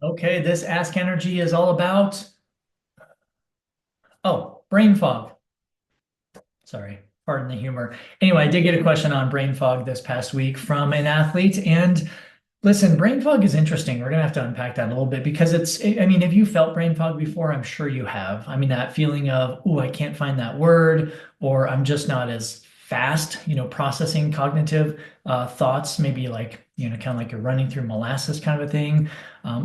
Okay, this Ask Energy is all about, brain fog. Sorry, pardon the humor. Anyway, I did get a question on brain fog this past week from an athlete. And listen, brain fog is interesting. We're going to have to unpack that a little bit because I mean, have you felt brain fog before? I'm sure you have. I mean, that feeling of, oh, I can't find that word, or I'm just not as fast, processing cognitive thoughts, maybe like, kind of like you're running through molasses kind of a thing,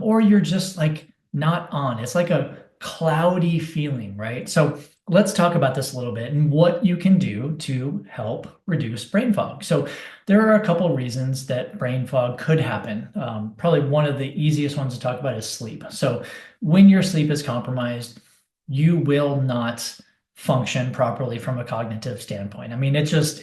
or you're just like not on. It's like a cloudy feeling, right? So let's talk about this a little bit and what you can do to help reduce brain fog. So there are a couple of reasons that brain fog could happen. Probably one of the easiest ones to talk about is sleep. So when your sleep is compromised, you will not function properly from a cognitive standpoint. I mean, it just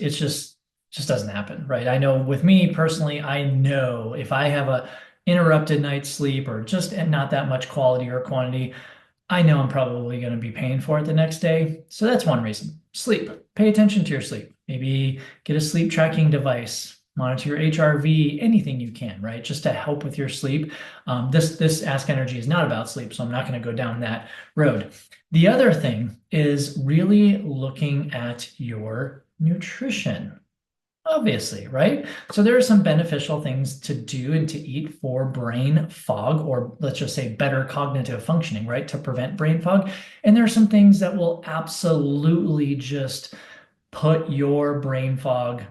doesn't happen, right? I know with me personally, I know if I have a interrupted night's sleep or just not that much quality or quantity, I know I'm probably going to be paying for it the next day. So that's one reason. Sleep. Pay attention to your sleep. Maybe get a sleep tracking device, monitor your HRV, anything you can, right? Just to help with your sleep. This Ask Energy is not about sleep, so I'm not going to go down that road. The other thing is really looking at your nutrition. Obviously, right? So there are some beneficial things to do and to eat for brain fog, or let's just say better cognitive functioning, right? To prevent brain fog. And there are some things that will absolutely just put your brain fog,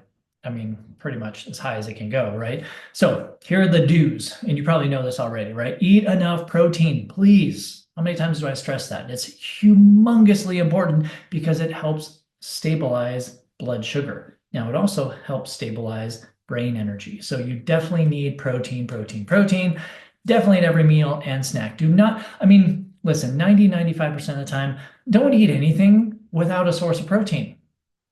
I mean, pretty much as high as it can go, right? So here are the do's, and you probably know this already, right? Eat enough protein, please. How many times do I stress that? It's humongously important because it helps stabilize blood sugar. Now, it also helps stabilize brain energy. So you definitely need protein, protein, protein, definitely at every meal and snack. Do not, I mean, listen, 95% of the time, don't eat anything without a source of protein.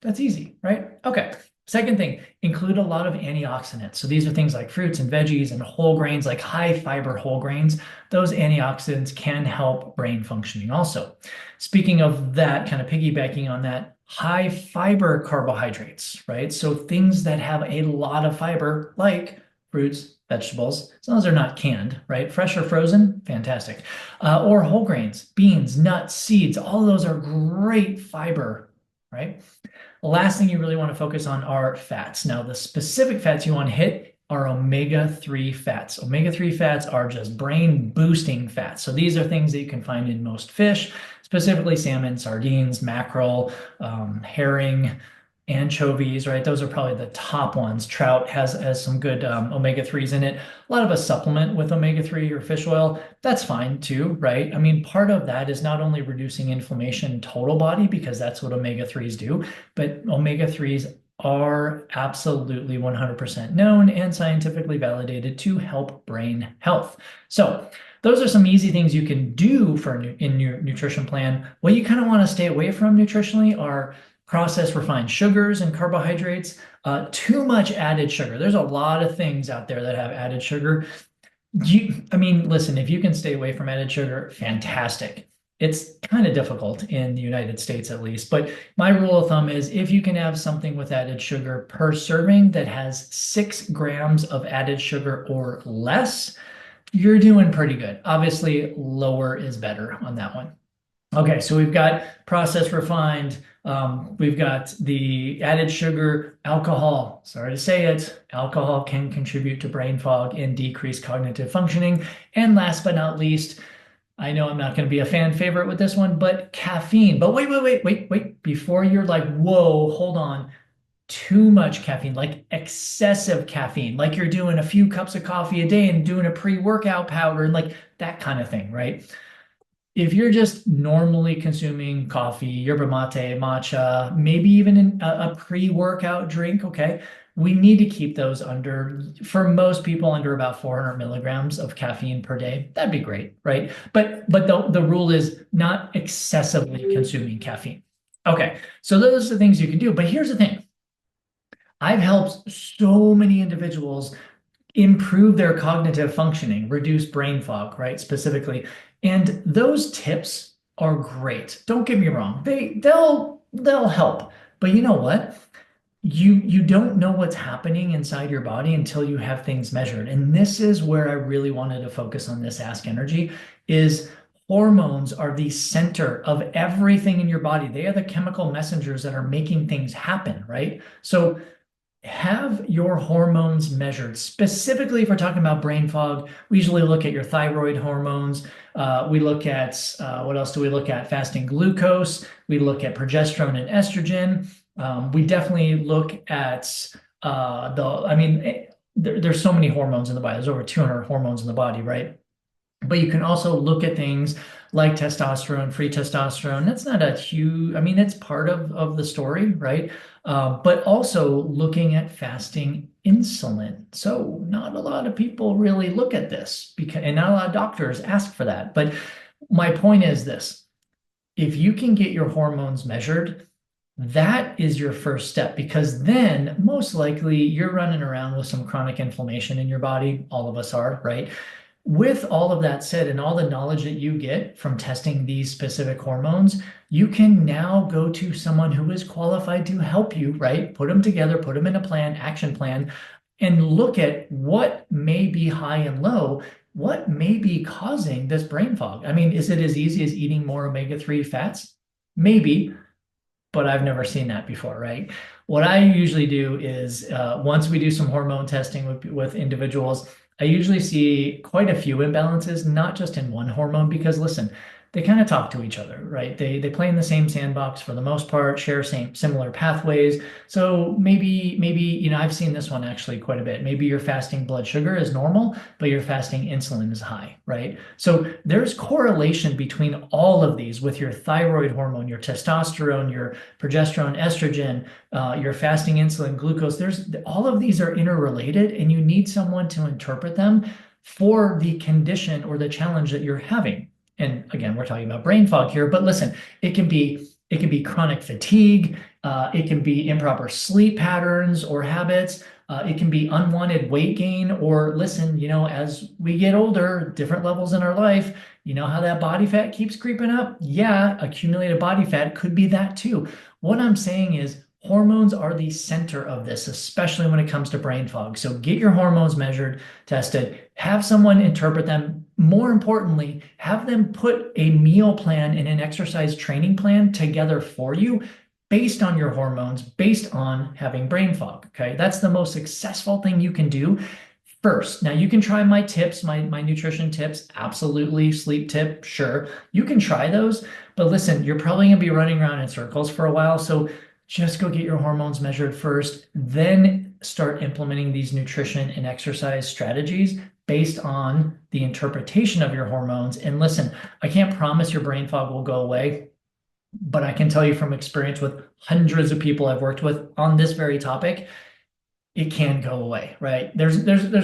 That's easy, right? Okay. Second thing, include a lot of antioxidants. So these are things like fruits and veggies and whole grains, like high fiber whole grains. Those antioxidants can help brain functioning also. Speaking of that, kind of piggybacking on that, high fiber carbohydrates, right? So things that have a lot of fiber, like fruits, vegetables, as long as they're not canned, right? Fresh or frozen, fantastic. Or whole grains, beans, nuts, seeds, all of those are great fiber, right? The last thing you really want to focus on are fats. Now, the specific fats you want to hit are omega-3 fats. Omega-3 fats are just brain boosting fats. So these are things that you can find in most fish, specifically salmon, sardines, mackerel, herring, anchovies, right? Those are probably the top ones. Trout has some good omega-3s in it. A lot of us supplement with omega-3 or fish oil. That's fine too, right? I mean, part of that is not only reducing inflammation in total body, because that's what omega-3s do, but omega-3s are absolutely 100% known and scientifically validated to help brain health. So those are some easy things you can do in your nutrition plan. What you kind of want to stay away from nutritionally are processed refined sugars and carbohydrates, too much added sugar. There's a lot of things out there that have added sugar. I mean, listen, if you can stay away from added sugar, fantastic. It's kind of difficult in the United States, at least. But my rule of thumb is if you can have something with added sugar per serving that has 6 grams of added sugar or less, you're doing pretty good. Obviously, lower is better on that one. Okay, so we've got processed refined, we've got the added sugar, alcohol. Sorry to say it, alcohol can contribute to brain fog and decrease cognitive functioning. And last but not least, I know I'm not going to be a fan favorite with this one, but caffeine. But wait. Before you're like, whoa, hold on. Too much caffeine, like excessive caffeine, like you're doing a few cups of coffee a day and doing a pre-workout powder and like that kind of thing, right? If you're just normally consuming coffee, yerba mate, matcha, maybe even a pre-workout drink, okay, we need to keep those under, for most people, under about 400 milligrams of caffeine per day. That'd be great, right? But the rule is not excessively consuming caffeine. Okay, so those are the things you can do. But here's the thing. I've helped so many individuals improve their cognitive functioning, reduce brain fog, right? Specifically. And those tips are great. Don't get me wrong. They'll help. But you know what? you don't know what's happening inside your body until you have things measured. And this is where I really wanted to focus on this Ask Energy is hormones are the center of everything in your body. They are the chemical messengers that are making things happen, right? So have your hormones measured. Specifically, if we're talking about brain fog, we usually look at your thyroid hormones. We look at what else do we look at? Fasting glucose. We look at progesterone and estrogen. We definitely look at there's so many hormones in the body. There's over 200 hormones in the body, right? But you can also look at things like testosterone, free testosterone. That's not a huge, I mean, it's part of the story, right? But also looking at fasting insulin. So not a lot of people really look at this because, and not a lot of doctors ask for that. But my point is this, if you can get your hormones measured, that is your first step because then most likely you're running around with some chronic inflammation in your body. All of us are, right? With all of that said, and all the knowledge that you get from testing these specific hormones, you can now go to someone who is qualified to help you, right? Put them together, put them in a plan, action plan, and look at what may be high and low, what may be causing this brain fog. I mean, is it as easy as eating more omega-3 fats? Maybe, but I've never seen that before, right? What I usually do is once we do some hormone testing with individuals, I usually see quite a few imbalances, not just in one hormone, because listen, they kind of talk to each other, right? They play in the same sandbox for the most part, share similar pathways. So maybe I've seen this one actually quite a bit. Maybe your fasting blood sugar is normal, but your fasting insulin is high, right? So there's correlation between all of these with your thyroid hormone, your testosterone, your progesterone, estrogen, your fasting insulin, glucose. There's all of these are interrelated, and you need someone to interpret them for the condition or the challenge that you're having. And again, we're talking about brain fog here, but listen, it can be chronic fatigue, it can be improper sleep patterns or habits, it can be unwanted weight gain, or listen, as we get older, different levels in our life, you know how that body fat keeps creeping up? Yeah, accumulated body fat could be that too. What I'm saying is hormones are the center of this, especially when it comes to brain fog. So get your hormones measured, tested, have someone interpret them. More importantly, have them put a meal plan and an exercise training plan together for you based on your hormones, based on having brain fog. Okay, that's the most successful thing you can do first. Now you can try my tips, my nutrition tips, absolutely. Sleep tip, sure. You can try those, but listen, you're probably gonna be running around in circles for a while. So just go get your hormones measured first, then start implementing these nutrition and exercise strategies based on the interpretation of your hormones. And listen, I can't promise your brain fog will go away, but I can tell you from experience with hundreds of people I've worked with on this very topic, it can go away, right? There's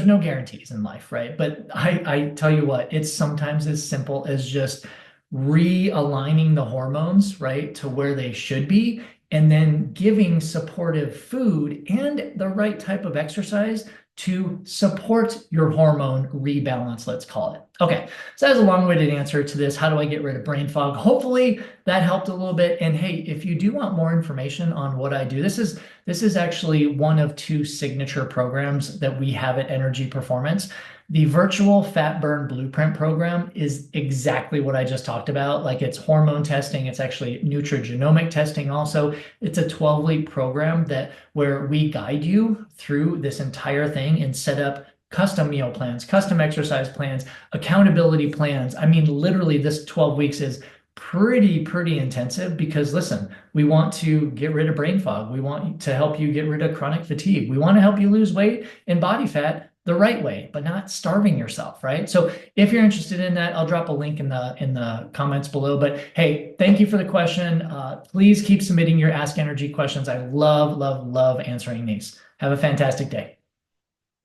no guarantees in life, right? But I tell you what, it's sometimes as simple as just realigning the hormones, right, to where they should be, and then giving supportive food and the right type of exercise to support your hormone rebalance, let's call it. Okay, so that's a long-winded answer to this. How do I get rid of brain fog? Hopefully that helped a little bit. And hey, if you do want more information on what I do, this is actually one of 2 signature programs that we have at Energy Performance. The virtual FatBurn Blueprint program is exactly what I just talked about. Like, it's hormone testing. It's actually nutrigenomic testing also. It's a 12-week program where we guide you through this entire thing and set up custom meal plans, custom exercise plans, accountability plans. I mean, literally this 12 weeks is pretty intensive because listen, we want to get rid of brain fog. We want to help you get rid of chronic fatigue. We want to help you lose weight and body fat the right way, but not starving yourself, right? So if you're interested in that, I'll drop a link in the comments below. But hey, thank you for the question. Please keep submitting your Ask Energy questions. I love answering these. Have a fantastic day.